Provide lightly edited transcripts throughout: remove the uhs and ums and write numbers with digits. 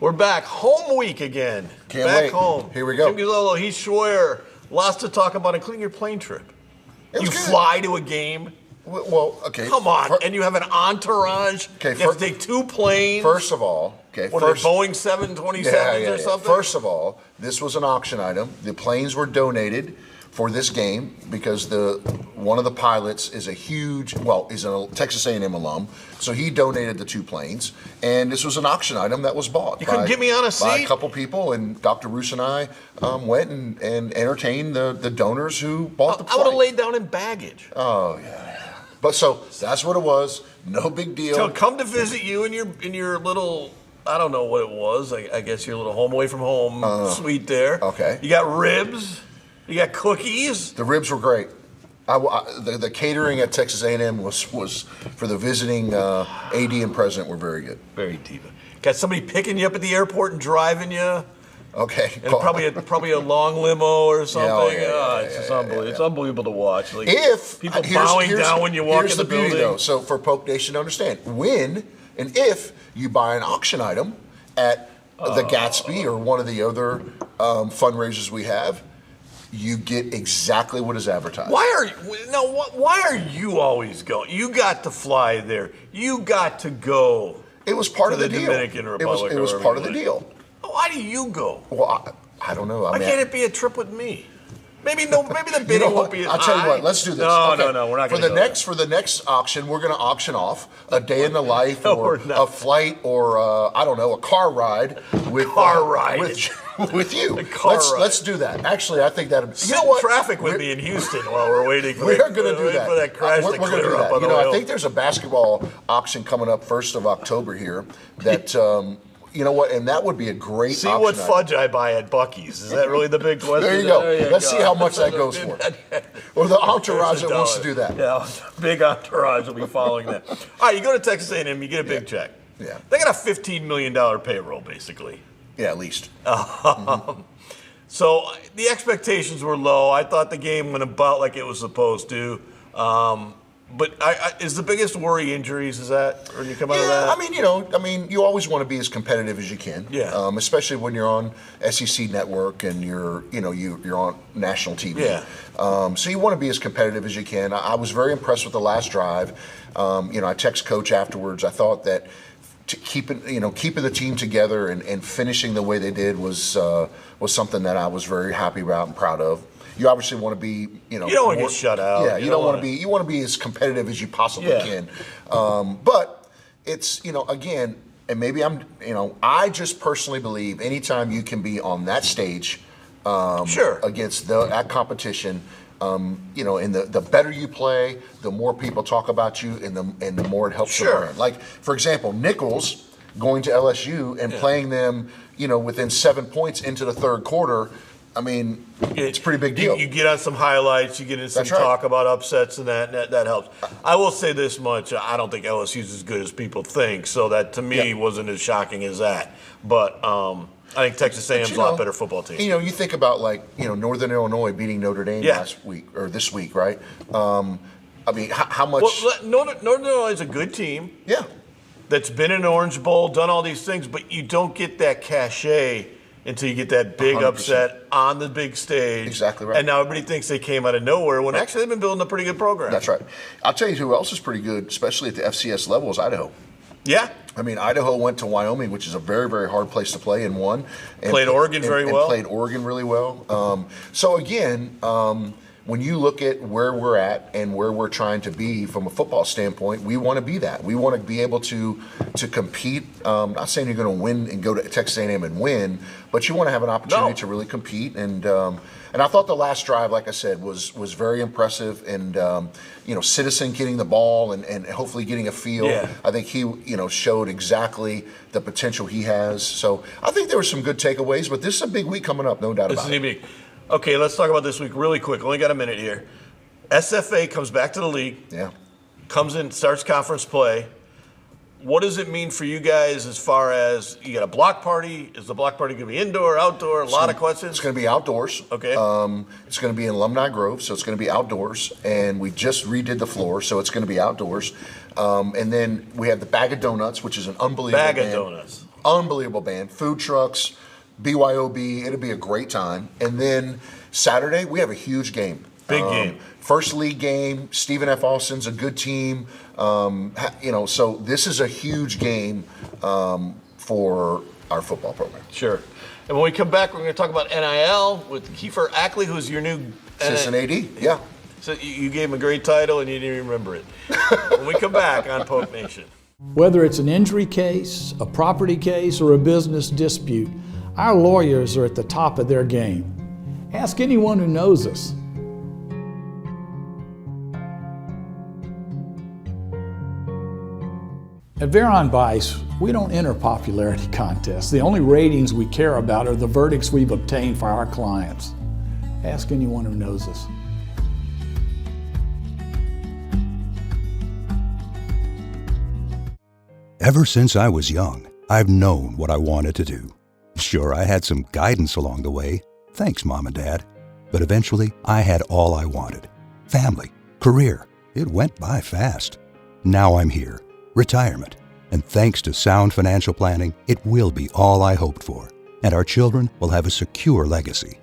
We're back. Home week again. Can't back wait. home. Here we go. Jim Guzzolo, Heath Schroyer. Lots to talk about, including your plane trip. You good. fly to a game. Well, okay. Come on. And you have an entourage. Okay, you have to take 2 planes. First of all, what are they, Boeing 727s or something? First of all, this was an auction item. The planes were donated for this game because one of the pilots is is a Texas A&M alum, so he donated the 2 planes, and this was an auction item that was bought. You couldn't get me on a seat? By a couple people, and Dr. Roos and I went and entertained the donors who bought the plane. I would have laid down in baggage. Oh, yeah. But so that's what it was. No big deal. So come to visit you in your little, I don't know what it was. I guess your little home away from home suite there. Okay. You got ribs. You got cookies. The ribs were great. The catering at Texas A&M was for the visiting AD and president were very good. Very diva. Got somebody picking you up at the airport and driving you. Okay. And probably a long limo or something. It's just unbelievable. Yeah. It's unbelievable to watch. Like, if people bowing down when you walk in the building. Beauty, though. So for Polk Nation to understand, when and if you buy an auction item at the Gatsby or one of the other fundraisers we have, you get exactly what is advertised. Why are you always going? You got to fly there. You got to go. It was part of the deal. Dominican Republic. It was part of the deal. Why do you go? Well, I don't know. Why can't it be a trip with me? Maybe the bidding won't be as high. I'll tell you what. Let's do this. No, okay. we're not going to For the next auction, we're going to auction off a day in the life, or a flight, or I don't know, a car ride with with you. Let's do that. Actually, I think that traffic with me in Houston while we're waiting for we're going to do that. For that crash we're going to do that. I think there's a basketball auction coming up 1st of October here that. You know what? And that would be a great See what fudge I buy at Buc-ee's. Is that really the big question? There you go. Let's see how much that goes for. Or the entourage that wants to do that. Yeah, big entourage will be following that. All right, you go to Texas A&M, you get a big check. Yeah. They got a $15 million payroll, basically. Yeah, at least. So the expectations were low. I thought the game went about like it was supposed to. But is the biggest worry injuries? Is that when you come out of that? I mean, you always want to be as competitive as you can. Yeah. Especially when you're on SEC Network and you're on national TV. Yeah. So you want to be as competitive as you can. I was very impressed with the last drive. I text Coach afterwards. I thought that keeping the team together and finishing the way they did was something that I was very happy about and proud of. You obviously want to be, you don't want to get shut out. Yeah, you don't want to be. You want to be as competitive as you possibly can. But it's, again, and maybe I just personally believe anytime you can be on that stage, against that competition, and the better you play, the more people talk about you, and the more it helps the brand. Like, for example, Nichols going to LSU and playing them, within 7 points into the third quarter. I mean, it's a pretty big deal. You get on some highlights, you get into some talk about upsets, and that helps. I will say this much: I don't think LSU's as good as people think, so that to me wasn't as shocking as that. But I think Texas A&M's a lot better football team. You think about Northern Illinois beating Notre Dame last week or this week, right? I mean, how much? Well, Northern Illinois is a good team. Yeah, that's been in an Orange Bowl, done all these things, but you don't get that cachet until you get that big 100%. upset on the big stage. Exactly right. And now everybody thinks they came out of nowhere when actually they've been building a pretty good program. That's right. I'll tell you who else is pretty good, especially at the FCS level, is Idaho. Yeah. I mean, Idaho went to Wyoming, which is a very, very hard place to play, and won. Played Oregon very well. Played Oregon really well. So again, when you look at where we're at and where we're trying to be from a football standpoint, we want to be that. We want to be able to compete. Not saying you're going to win and go to Texas A&M and win, but you want to have an opportunity to really compete. And I thought the last drive, like I said, was very impressive. And Citizen getting the ball and hopefully getting a feel. Yeah. I think he showed exactly the potential he has. So I think there were some good takeaways. But this is a big week coming up, no doubt about it. Big. Okay, let's talk about this week really quick. Only got a minute here. SFA comes back to the league. Yeah. Comes in, starts conference play. What does it mean for you guys as far as you got a block party? Is the block party going to be indoor, outdoor? A lot of questions. It's going to be outdoors. Okay. It's going to be in Alumni Grove, so it's going to be outdoors. And we just redid the floor, so it's going to be outdoors. And then we have the Bag of Donuts, which is an unbelievable Bag of Donuts. Unbelievable band. Food trucks, BYOB. It'll be a great time. And then Saturday, we have a huge game. Big game. First league game. Stephen F. Austin's a good team. So this is a huge game for our football program. Sure. And when we come back, we're going to talk about NIL with Keifer Ackley, who's your new assistant AD. Yeah. So you gave him a great title and you didn't even remember it. When we come back on Pope Nation. Whether it's an injury case, a property case, or a business dispute, our lawyers are at the top of their game. Ask anyone who knows us. At Veron Bice, we don't enter popularity contests. The only ratings we care about are the verdicts we've obtained for our clients. Ask anyone who knows us. Ever since I was young, I've known what I wanted to do. Sure, I had some guidance along the way. Thanks, Mom and Dad. But eventually, I had all I wanted. Family, career. It went by fast. Now I'm here. Retirement. And thanks to sound financial planning, it will be all I hoped for. And our children will have a secure legacy.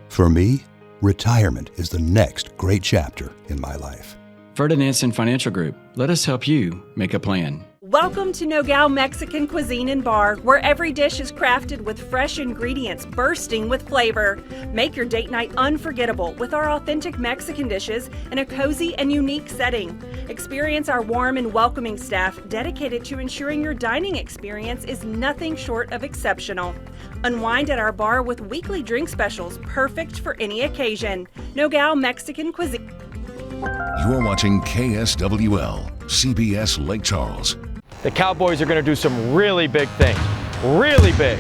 For me, retirement is the next great chapter in my life. Ferdinandson Financial Group. Let us help you make a plan. Welcome to Nogales Mexican Cuisine and Bar, where every dish is crafted with fresh ingredients bursting with flavor. Make your date night unforgettable with our authentic Mexican dishes in a cozy and unique setting. Experience our warm and welcoming staff dedicated to ensuring your dining experience is nothing short of exceptional. Unwind at our bar with weekly drink specials perfect for any occasion. Nogales Mexican Cuisine. You're watching KSWL, CBS Lake Charles. The Cowboys are going to do some really big things. Really big.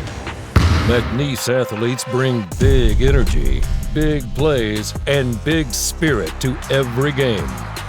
McNeese athletes bring big energy, big plays, and big spirit to every game.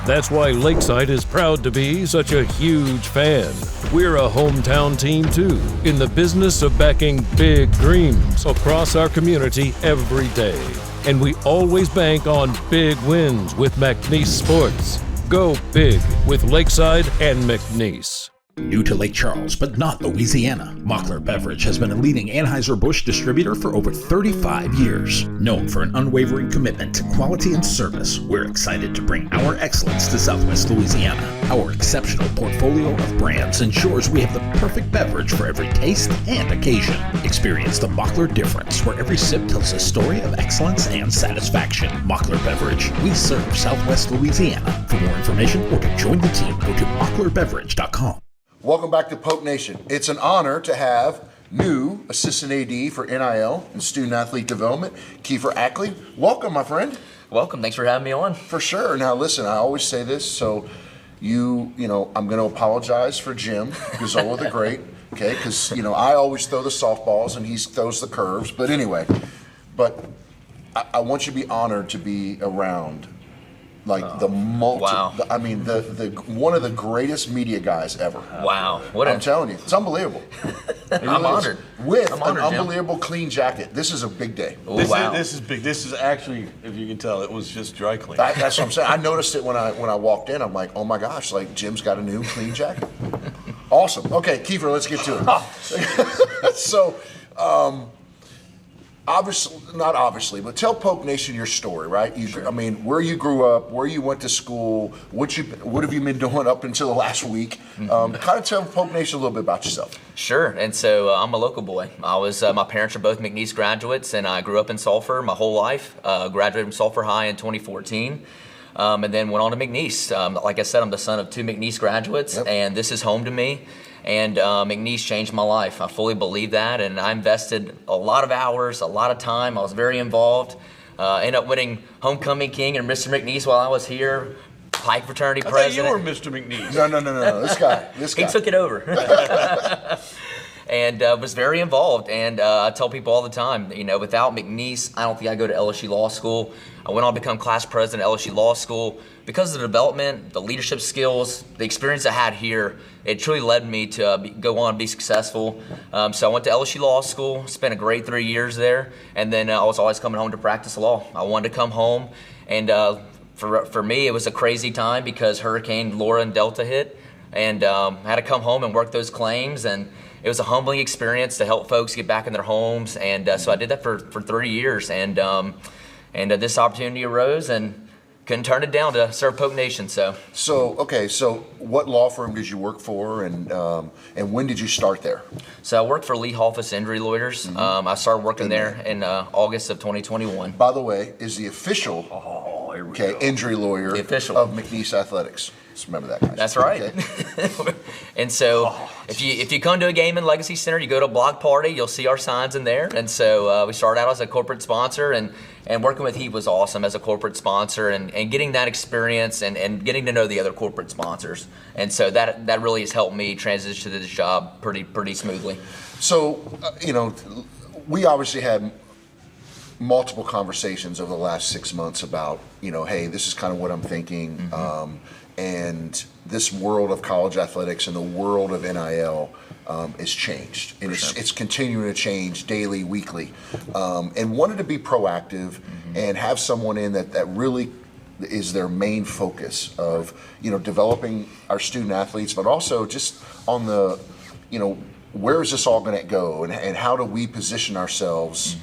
That's why Lakeside is proud to be such a huge fan. We're a hometown team too, in the business of backing big dreams across our community every day. And we always bank on big wins with McNeese Sports. Go big with Lakeside and McNeese. New to Lake Charles, but not Louisiana, Mockler Beverage has been a leading Anheuser-Busch distributor for over 35 years. Known for an unwavering commitment to quality and service, we're excited to bring our excellence to Southwest Louisiana. Our exceptional portfolio of brands ensures we have the perfect beverage for every taste and occasion. Experience the Mockler difference, where every sip tells a story of excellence and satisfaction. Mockler Beverage, we serve Southwest Louisiana. For more information or to join the team, go to mocklerbeverage.com. Welcome back to Pope Nation. It's an honor to have new assistant AD for NIL and student athlete development, Keifer Ackley. Welcome, my friend. Welcome. Thanks for having me on. For sure. Now, listen, I always say this, so I'm going to apologize for Jim Gazzola the Great, okay? Because, I always throw the softballs and he throws the curves. But anyway, I want you to be honored to be around the one of the greatest media guys ever. Wow. I'm telling you, it's unbelievable. I'm honored. With an unbelievable clean jacket. This is a big day. This is big. This is actually, if you can tell, it was just dry clean. That's what I'm saying. I noticed it when I walked in. I'm like, oh my gosh, Jim's got a new clean jacket. Awesome. Okay, Keifer, let's get to it. So, but tell Pope Nation your story, right? Sure. I mean, where you grew up, where you went to school, what have you been doing up until the last week? Kind of tell Pope Nation a little bit about yourself. Sure. And so I'm a local boy. My parents are both McNeese graduates, and I grew up in Sulphur my whole life. Graduated from Sulphur High in 2014. And then went on to McNeese. Like I said, I'm the son of two McNeese graduates, and this is home to me. And McNeese changed my life. I fully believe that, and I invested a lot of hours, a lot of time. I was very involved. Ended up winning Homecoming King and Mr. McNeese while I was here. Pike fraternity president. I thought you were Mr. McNeese. No. This guy. He took it over. And was very involved. And I tell people all the time, without McNeese, I don't think I'd go to LSU Law School. I went on to become class president at LSU Law School. Because of the development, the leadership skills, the experience I had here, it truly led me to go on and be successful. So I went to LSU Law School, spent a great 3 years there, and then I was always coming home to practice law. I wanted to come home, and for me, it was a crazy time because Hurricane Laura and Delta hit. and had to come home and work those claims. And it was a humbling experience to help folks get back in their homes. And so I did that for 30 years. And this opportunity arose, and couldn't turn it down to serve Polk Nation. So what law firm did you work for, and when did you start there? So I worked for Lee Holfus Injury Lawyers. I started working there in August of 2021. By the way, is the official injury lawyer of McNeese Athletics. Just remember that, guys. That's right. Okay. And so if you come to a game in Legacy Center, you go to a block party, you'll see our signs in there. And so we started out as a corporate sponsor, and working with Heat was awesome as a corporate sponsor, and getting that experience and getting to know the other corporate sponsors. And so that really has helped me transition to this job pretty smoothly. So, we obviously had multiple conversations over the last 6 months about, hey, this is kind of what I'm thinking. And this world of college athletics and the world of NIL is changed. And it's continuing to change daily, weekly. And wanted to be proactive and have someone in that really is their main focus of, developing our student athletes, but also just on the, where is this all going to go, and how do we position ourselves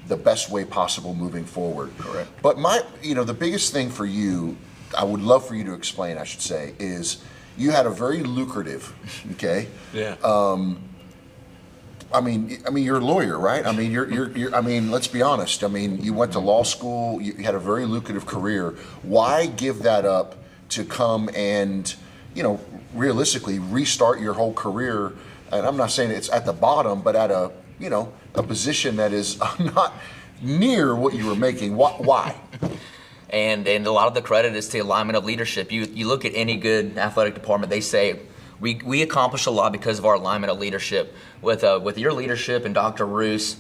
the best way possible moving forward. Correct. But the biggest thing for you, I would love for you to explain, I should say, is you had a very lucrative, Yeah. I mean, you're a lawyer, right? I mean, you're let's be honest. I mean, you went to law school, you had a very lucrative career. Why give that up to come and, realistically restart your whole career? And I'm not saying it's at the bottom, but at a position that is not near what you were making. Why? And a lot of the credit is to alignment of leadership. You look at any good athletic department, they say we accomplish a lot because of our alignment of leadership. With your leadership and Dr. Roos,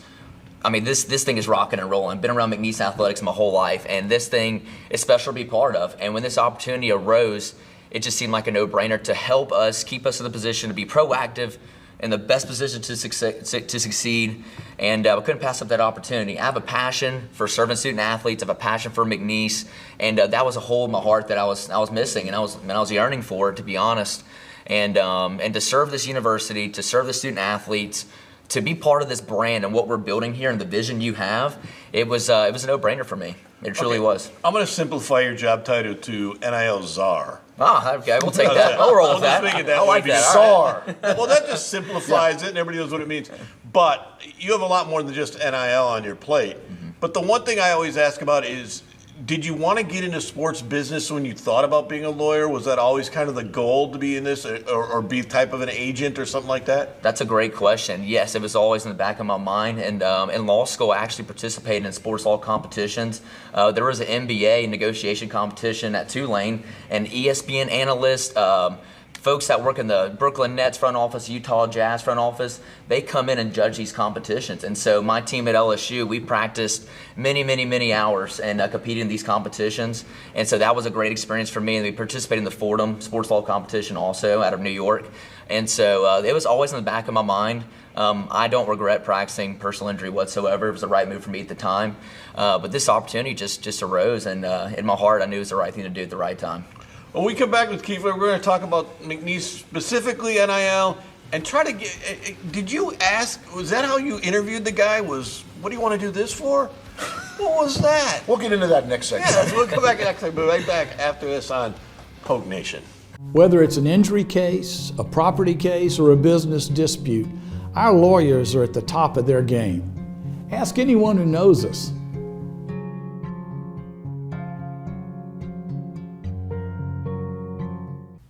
I mean, this thing is rocking and rolling. Been around McNeese Athletics my whole life, and this thing is special to be part of. And when this opportunity arose, it just seemed like a no-brainer to help us, keep us in the position to be proactive, in the best position to succeed, and we couldn't pass up that opportunity. I have a passion for serving student athletes. I have a passion for McNeese, and that was a hole in my heart that I was missing, and I was yearning for it, to be honest. And to serve this university, to serve the student athletes, to be part of this brand and what we're building here and the vision you have, it was a no-brainer for me. It truly was. I'm going to simplify your job title to NIL czar. Okay, we'll take that. I'll roll with that. Just make it that I like way. that. Czar. Well, that just simplifies it, and everybody knows what it means. But you have a lot more than just NIL on your plate. But the one thing I always ask about is, did you want to get into sports business when you thought about being a lawyer? Was that always kind of the goal, to be in this, or be type of an agent or something like that? That's a great question. Yes, it was always in the back of my mind. And in law school, I actually participated in sports law competitions. There was an MBA negotiation competition at Tulane, and ESPN analysts, folks that work in the Brooklyn Nets front office, Utah Jazz front office, they come in and judge these competitions. And so my team at LSU, we practiced many hours and competed in these competitions. And so that was a great experience for me. And we participated in the Fordham sports law competition also out of New York. And so it was always in the back of my mind. I don't regret practicing personal injury whatsoever. It was the right move for me at the time. But this opportunity just arose, and in my heart, I knew it was the right thing to do at the right time. When we come back with Keifer, we're going to talk about McNeese, specifically NIL, and try to get. Did you ask? Was that how you interviewed the guy? What do you want to do this for? What was that? We'll get into that next segment. Yeah, we'll come back next segment. Right back after this on Polk Nation. Whether it's an injury case, a property case, or a business dispute, our lawyers are at the top of their game. Ask anyone who knows us.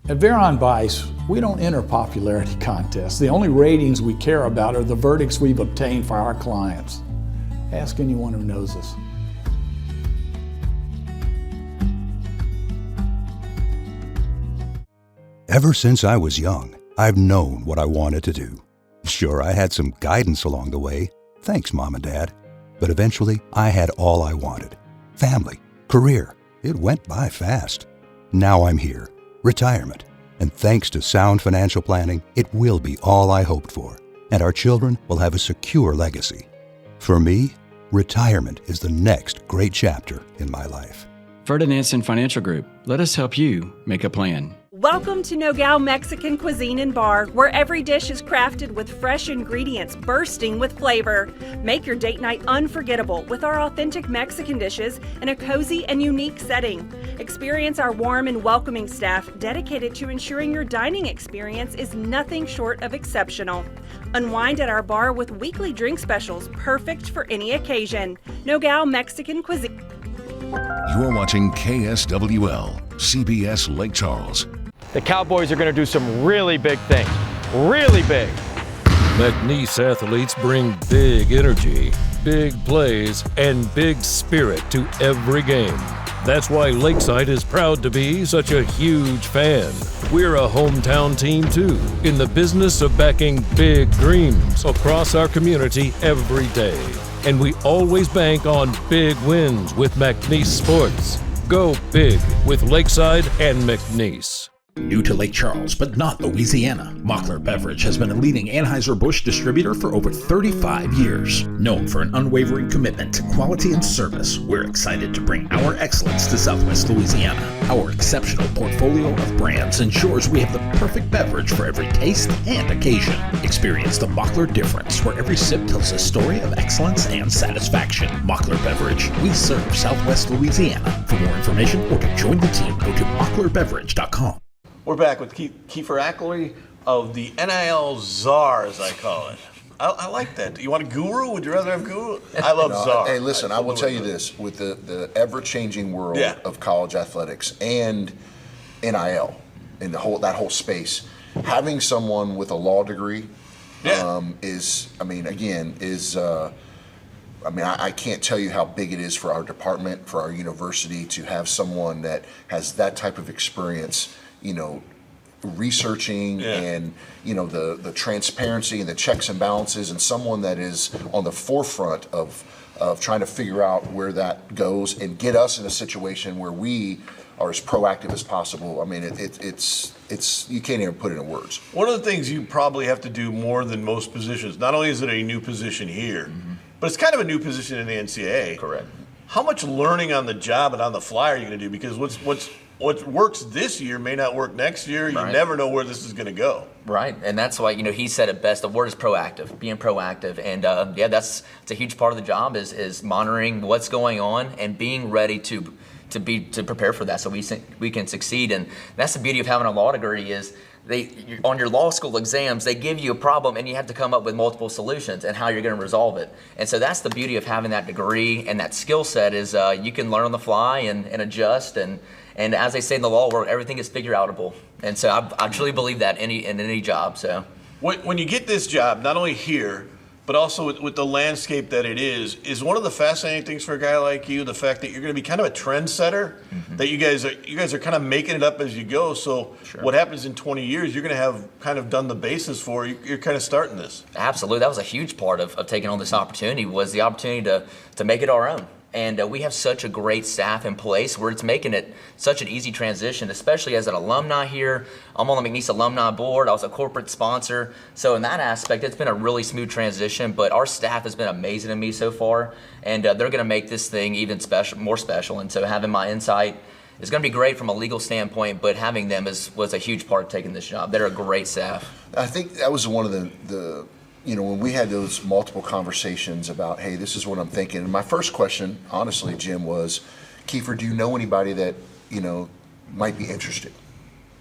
At Veron Bice, we don't enter popularity contests. The only ratings we care about are the verdicts we've obtained for our clients. Ask anyone who knows us. Ever since I was young, I've known what I wanted to do. Sure, I had some guidance along the way. Thanks, Mom and Dad. But eventually, I had all I wanted. Family, career. It went by fast. Now I'm here. Retirement. And thanks to sound financial planning, it will be all I hoped for. And our children will have a secure legacy. For me, retirement is the next great chapter in my life. Ferdinandson Financial Group. Let us help you make a plan. Welcome to Nogales Mexican Cuisine and Bar, where every dish is crafted with fresh ingredients bursting with flavor. Make your date night unforgettable with our authentic Mexican dishes in a cozy and unique setting. Experience our warm and welcoming staff dedicated to ensuring your dining experience is nothing short of exceptional. Unwind at our bar with weekly drink specials perfect for any occasion. Nogales Mexican Cuisine. You're watching KSWL, CBS Lake Charles. The Cowboys are going to do some really big things. Really big. McNeese athletes bring big energy, big plays, and big spirit to every game. That's why Lakeside is proud to be such a huge fan. We're a hometown team too, in the business of backing big dreams across our community every day. And we always bank on big wins with McNeese Sports. Go big with Lakeside and McNeese. New to Lake Charles, but not Louisiana, Mockler Beverage has been a leading Anheuser-Busch distributor for over 35 years. Known for an unwavering commitment to quality and service, we're excited to bring our excellence to Southwest Louisiana. Our exceptional portfolio of brands ensures we have the perfect beverage for every taste and occasion. Experience the Mockler difference, where every sip tells a story of excellence and satisfaction. Mockler Beverage, we serve Southwest Louisiana. For more information or to join the team, go to mocklerbeverage.com. We're back with Keifer Ackley of the NIL Czar, as I call it. I like that. You want a guru? Would you rather have guru? I love Czar. Hey, listen, I will tell you this. With the ever-changing world of college athletics and NIL, in that whole space, having someone with a law degree I can't tell you how big it is for our department, for our university, to have someone that has that type of experience, researching and, the transparency and the checks and balances, and someone that is on the forefront of trying to figure out where that goes and get us in a situation where we are as proactive as possible. I mean, it's you can't even put it in words. One of the things you probably have to do more than most positions, not only is it a new position here, but it's kind of a new position in the NCAA. Correct. How much learning on the job and on the fly are you going to do? Because what works this year may not work next year. You never know where this is going to go. Right, and that's why he said it best. The word is proactive, being proactive, and that's a huge part of the job is monitoring what's going on and being ready to prepare for that so we can succeed. And that's the beauty of having a law degree is on your law school exams, they give you a problem and you have to come up with multiple solutions and how you're going to resolve it. And so that's the beauty of having that degree and that skill set is you can learn on the fly and adjust. And as they say in the law world, everything is figure-outable. And so I truly believe that in any job. So when you get this job, not only here, but also with the landscape that it is one of the fascinating things for a guy like you, the fact that you're going to be kind of a trendsetter, that you guys are kind of making it up as you go. So what happens in 20 years, you're going to have kind of done the basis for, you're kind of starting this. Absolutely. That was a huge part of taking on this opportunity, was the opportunity to make it our own. And we have such a great staff in place where it's making it such an easy transition, especially as an alumni here. I'm on the McNeese Alumni Board. I was a corporate sponsor. So in that aspect, it's been a really smooth transition. But our staff has been amazing to me so far. And they're going to make this thing even more special. And so having my insight is going to be great from a legal standpoint, but having them was a huge part of taking this job. They're a great staff. I think that was one of the when we had those multiple conversations about, hey, this is what I'm thinking. And my first question, honestly, Jim, was, Keifer, do you know anybody that, might be interested?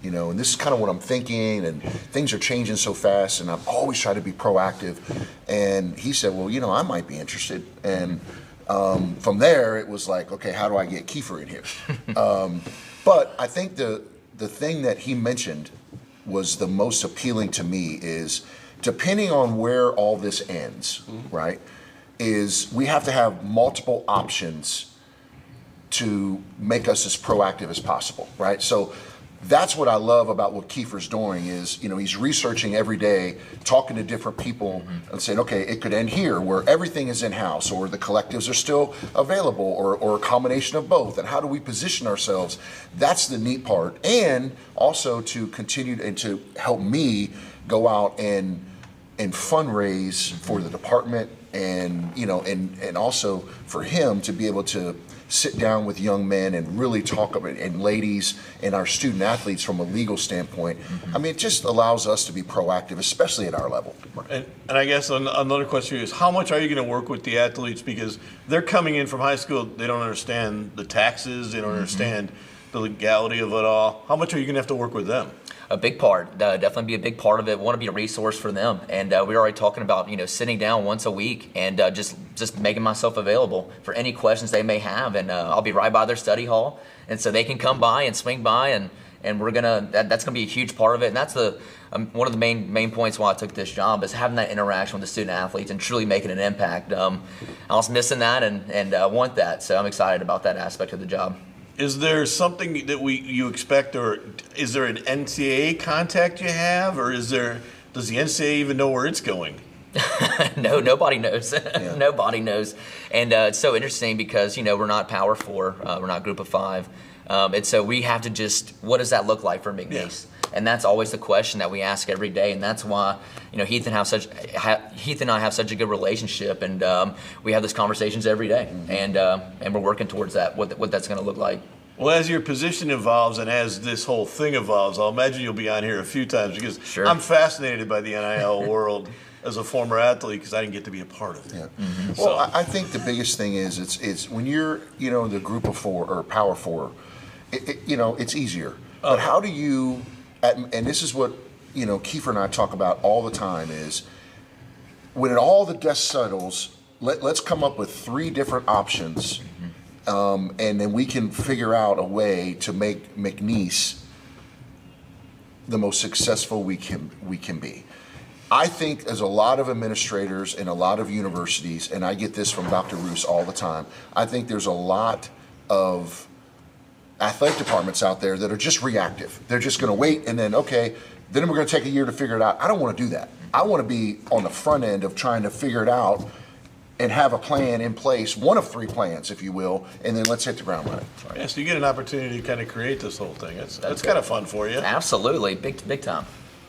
And this is kind of what I'm thinking, and things are changing so fast, and I'm always trying to be proactive. And he said, well, I might be interested. And from there, it was like, okay, how do I get Keifer in here? But I think the thing that he mentioned was the most appealing to me is, depending on where all this ends, right, is we have to have multiple options to make us as proactive as possible, right? So that's what I love about what Keifer's doing is, he's researching every day, talking to different people and saying, okay, it could end here where everything is in-house, or the collectives are still available, or a combination of both. And how do we position ourselves? That's the neat part. And also to continue and to help me go out and and fundraise for the department, and and also for him to be able to sit down with young men and really talk about, and ladies and our student athletes from a legal standpoint. I mean, it just allows us to be proactive, especially at our level. And I guess another question is, how much are you going to work with the athletes? Because they're coming in from high school, they don't understand the taxes, they don't understand the legality of it all. How much are you going to have to work with them? A big part, definitely be a big part of it. Want to be a resource for them, and we're already talking about sitting down once a week and just making myself available for any questions they may have, and I'll be right by their study hall, and so they can come by and swing by, and we're that's gonna be a huge part of it, and that's one of the main points why I took this job is having that interaction with the student athletes and truly making an impact. I was missing that and want that, so I'm excited about that aspect of the job. Is there something that you expect, or is there an NCAA contact you have, or does the NCAA even know where it's going? No, nobody knows. Yeah. Nobody knows. And it's so interesting because, we're not Power 4, we're not Group of 5. And so we have to what does that look like for McNeese? Yeah. And that's always the question that we ask every day. And that's why, Heath and I have such a good relationship, and we have these conversations every day. And we're working towards that, what that's going to look like. Well, as your position evolves and as this whole thing evolves, I'll imagine you'll be on here a few times, because Sure. I'm fascinated by the NIL world as a former athlete, because I didn't get to be a part of it. Yeah. Well, I think the biggest thing is it's when you're the Group of 4 or Power 4, it's easier. But how do you? And this is what Keifer and I talk about all the time, is when all the dust settles, let's come up with 3 different options, and then we can figure out a way to make McNeese the most successful we can be. I think there's a lot of administrators in a lot of universities, and I get this from Dr. Roos all the time, I think there's a lot of athletic departments out there that are just reactive. They're just going to wait, and then, okay, then we're going to take a year to figure it out. I don't want to do that. I want to be on the front end of trying to figure it out and have a plan in place, one of 3 plans, if you will, and then let's hit the ground running. Yeah, so you get an opportunity to kind of create this whole thing. That's kind of fun for you. Absolutely, big time.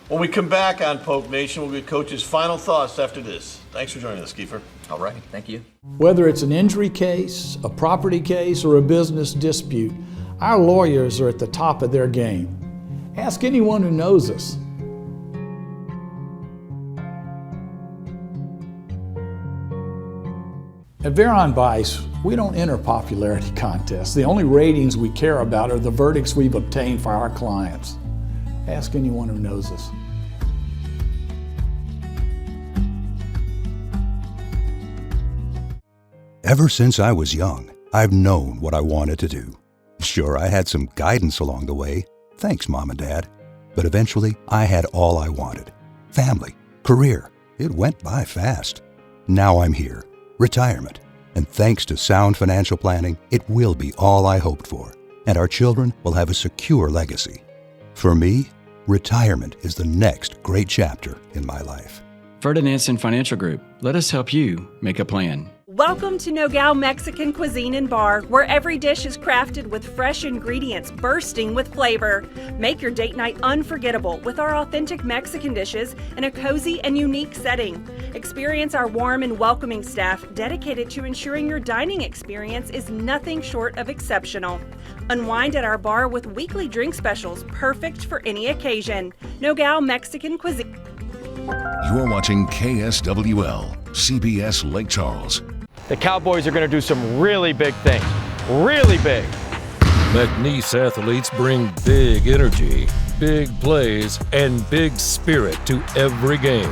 When we come back on Poke Nation, we'll get Coach's final thoughts after this. Thanks for joining us, Keifer. All right, thank you. Whether it's an injury case, a property case, or a business dispute, our lawyers are at the top of their game. Ask anyone who knows us. At Veron Bice, we don't enter popularity contests. The only ratings we care about are the verdicts we've obtained for our clients. Ask anyone who knows us. Ever since I was young, I've known what I wanted to do. Sure, I had some guidance along the way. Thanks, Mom and Dad. But eventually, I had all I wanted. Family, career. It went by fast. Now I'm here. Retirement. And thanks to sound financial planning, it will be all I hoped for. And our children will have a secure legacy. For me, retirement is the next great chapter in my life. Ferdinandson Financial Group. Let us help you make a plan. Welcome to Nogales Mexican Cuisine and Bar, where every dish is crafted with fresh ingredients bursting with flavor. Make your date night unforgettable with our authentic Mexican dishes in a cozy and unique setting. Experience our warm and welcoming staff dedicated to ensuring your dining experience is nothing short of exceptional. Unwind at our bar with weekly drink specials perfect for any occasion. Nogales Mexican Cuisine. You're watching KSWL, CBS Lake Charles. The Cowboys are going to do some really big things. Really big. McNeese athletes bring big energy, big plays, and big spirit to every game.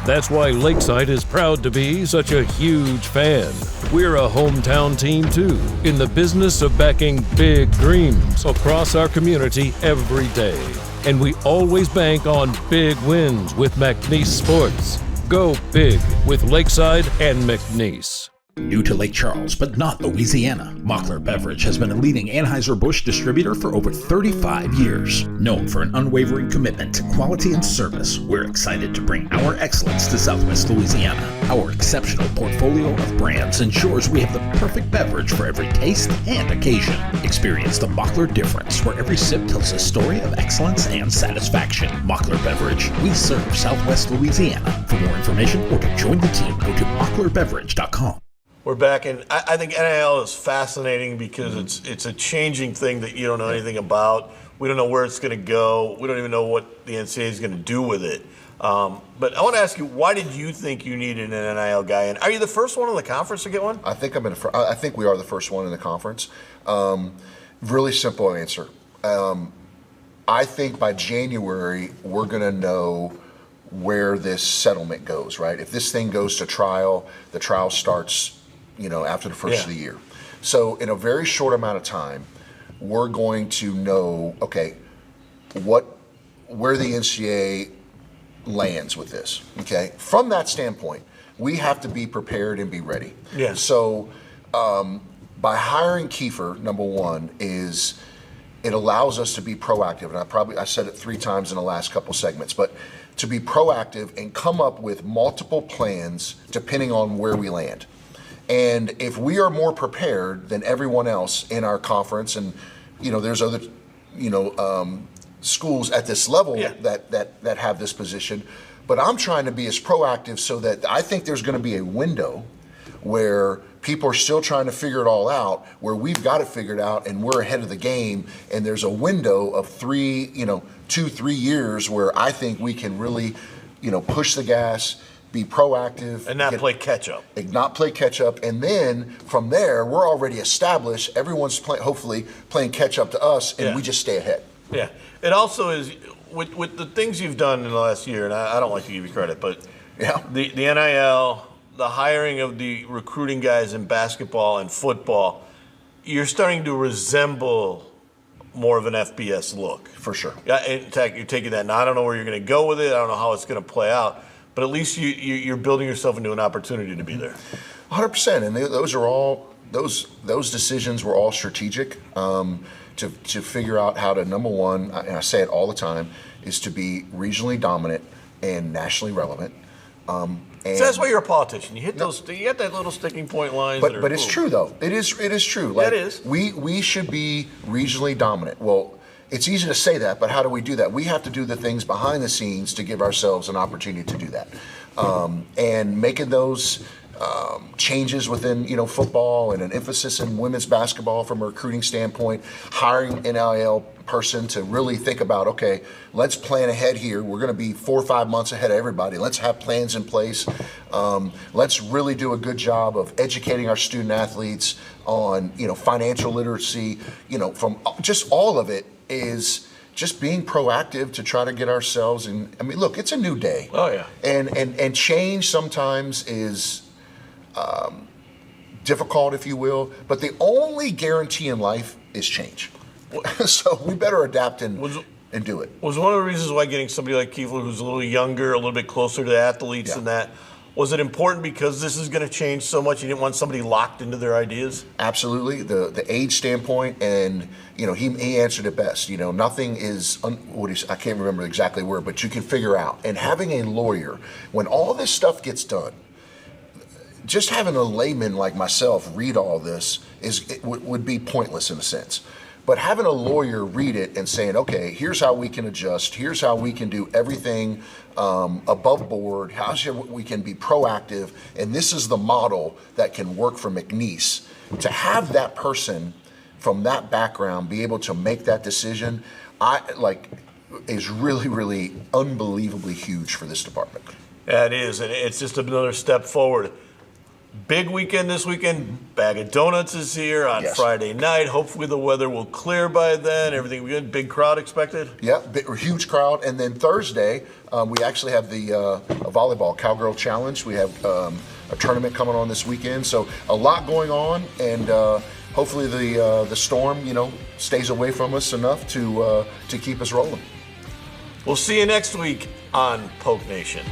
That's why Lakeside is proud to be such a huge fan. We're a hometown team too, in the business of backing big dreams across our community every day. And we always bank on big wins with McNeese Sports. Go big with Lakeside and McNeese. New to Lake Charles, but not Louisiana, Mockler Beverage has been a leading Anheuser-Busch distributor for over 35 years. Known for an unwavering commitment to quality and service, we're excited to bring our excellence to Southwest Louisiana. Our exceptional portfolio of brands ensures we have the perfect beverage for every taste and occasion. Experience the Mockler difference, where every sip tells a story of excellence and satisfaction. Mockler Beverage, we serve Southwest Louisiana. For more information or to join the team, go to mocklerbeverage.com. We're back, and I think NIL is fascinating because it's a changing thing that you don't know anything about. We don't know where it's going to go. We don't even know what the NCAA is going to do with it. But I want to ask you, why did you think you needed an NIL guy? And are you the first one in the conference to get one? I think I think we are the first one in the conference. Really simple answer. I think by January we're going to know where this settlement goes. Right? If this thing goes to trial, the trial starts, after the first of the year. So in a very short amount of time, we're going to know, okay, where the NCAA lands with this. Okay, from that standpoint, we have to be prepared and be ready. Yeah. So by hiring Keifer, number one, is it allows us to be proactive, and I said it 3 times in the last couple segments, but to be proactive and come up with multiple plans depending on where we land. And if we are more prepared than everyone else in our conference, and there's other schools at this level that have this position, but I'm trying to be as proactive so that I think there's going to be a window where people are still trying to figure it all out, where we've got it figured out and we're ahead of the game, and there's a window of 2-3 years where I think we can really push the gas, be proactive, and not play catch up. Not play catch up, and then from there we're already established. Everyone's hopefully playing catch up to us, and we just stay ahead. Yeah, it also is with the things you've done in the last year, and I don't like to give you credit, but the NIL, the hiring of the recruiting guys in basketball and football, you're starting to resemble more of an FBS look. For sure. Yeah, in fact, you're taking that. Now, I don't know where you're going to go with it. I don't know how it's going to play out. But at least you're building yourself into an opportunity to be there. 100%. And those decisions were all strategic to figure out how to, number one, and I say it all the time, is to be regionally dominant and nationally relevant. So that's why you're a politician. You hit those. You get that little sticking point lines. But it's true though. It is true. Like, it is. We should be regionally dominant. Well, it's easy to say that, but how do we do that? We have to do the things behind the scenes to give ourselves an opportunity to do that. And making those changes within football and an emphasis in women's basketball from a recruiting standpoint, hiring an NIL person to really think about, okay, let's plan ahead here. We're going to be 4 or 5 months ahead of everybody. Let's have plans in place. Let's really do a good job of educating our student athletes on financial literacy. From just all of it is just being proactive to try to get ourselves in. I mean, look, it's a new day. Oh yeah. And change sometimes is difficult, if you will, but the only guarantee in life is change. So we better adapt and do it. Was one of the reasons why getting somebody like Keifer, who's a little younger, a little bit closer to the athletes and that, was it important because this is going to change so much? You didn't want somebody locked into their ideas? Absolutely. The age standpoint, and he answered it best. Nothing is I can't remember exactly where, but you can figure out. And having a lawyer, when all this stuff gets done, just having a layman like myself read all this would be pointless in a sense. But having a lawyer read it and saying, okay, here's how we can adjust, here's how we can do everything above board, how we can be proactive, and this is the model that can work for McNeese. To have that person from that background be able to make that decision, is really, really unbelievably huge for this department. Yeah, it is, and it's just another step forward. Big weekend this weekend. Bag of Donuts is here on Friday night. Hopefully the weather will clear by then. Everything good. Big crowd expected? Yeah, huge crowd. And then Thursday, we actually have the volleyball Cowgirl Challenge. We have a tournament coming on this weekend. So a lot going on, and hopefully the storm, stays away from us enough to keep us rolling. We'll see you next week on Polk Nation.